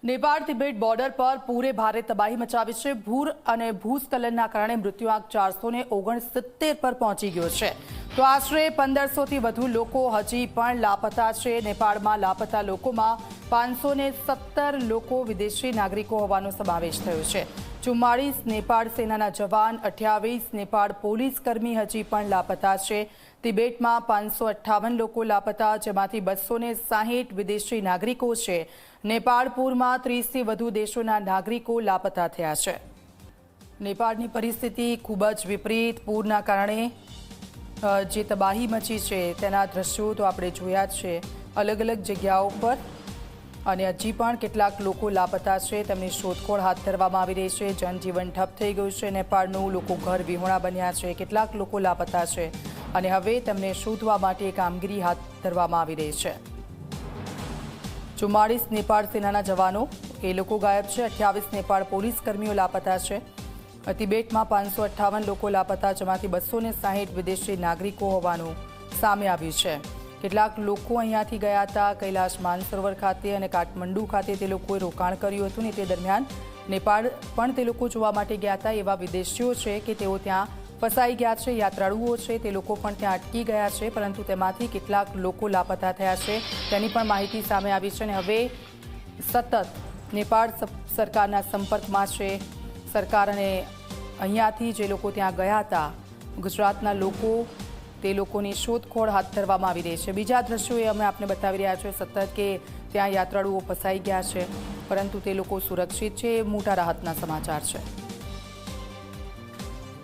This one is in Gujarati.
नेपाળ तिबेट બોર્ડર પર પૂરે ભારે તબાહી મચાવી છે। ભૂર અને ભૂસ્ખલનના કારણે મૃત્યુઆંક 469 પર પહોંચી ગયો છે, તો આશરે 1500થી વધુ લોકો હજી પણ લાપતા છે। નેપાળમાં લાપતા લોકોમાં 517 લોકો વિદેશી નાગરિકો હોવાનો સમાવેશ થયો છે। 44 નેપાળ સેનાના જવાન, 28 નેપાળ પોલીસ કર્મી હજી પણ લાપતા છે। तिबेटમાં 558 લોકો લાપતા, જેમાંથી 260 વિદેશી નાગરિકો છે। નેપાળ પૂરમાં 30થી વધુ દેશોના નાગરિકો લાપતા થયા છે। નેપાળની પરિસ્થિતિ ખૂબ જ વિપરીત, પૂરના કારણે જે તબાહી મચી છે તેના દ્રશ્યો તો આપણે જોયા જ છે અલગ અલગ જગ્યાઓ પર, અને હજી પણ કેટલાક લોકો લાપતા છે। તેમની શોધખોળ હાથ ધરવામાં આવી રહી છે। જનજીવન ઠપ થઈ ગયું છે નેપાળનું, લોકો ઘર વિહોણા બન્યા છે, કેટલાક લોકો લાપતા છે અને હવે તેમને શોધવા માટે કામગીરી હાથ ધરવામાં આવી રહી છે। 44 નેપાળ સેનાના જવાનો એ લોકો ગાયબ છે, 28 નેપાળ પોલીસ કર્મીઓ લાપતા છે। તિબેટમાં 558 લોકો લાપતા, જેમાંથી 260 વિદેશી નાગરિકો હોવાનું સામે આવ્યું છે। કેટલાક લોકો અહીંયાથી ગયા હતા, કૈલાશ માનસરોવર ખાતે અને કાઠમંડુ ખાતે તે લોકોએ રોકાણ કર્યું હતું ને તે દરમિયાન નેપાળ પણ તે લોકો જોવા માટે ગયા હતા। એવા વિદેશીઓ છે કે તેઓ ત્યાં ફસાઈ ગયા છે, યાત્રાળુઓ છે તે લોકો પણ ત્યાં અટકી ગયા છે, પરંતુ તેમાંથી કેટલાક લોકો લાપતા થયા છે તેની પણ માહિતી સામે આવી છે અને હવે સતત નેપાળ સરકારના સંપર્કમાં છે સરકાર, અને અહીંયાથી જે લોકો ત્યાં ગયા હતા ગુજરાતના લોકો, તે લોકોની શોધખોળ હાથ ધરવામાં આવી રહી છે। બીજા દ્રશ્યો એ અમે આપને બતાવી રહ્યા છે સતત કે ત્યાં યાત્રાળુઓ ફસાઈ ગયા છે, પરંતુ તે લોકો સુરક્ષિત છે, એ મોટા રાહતના સમાચાર છે।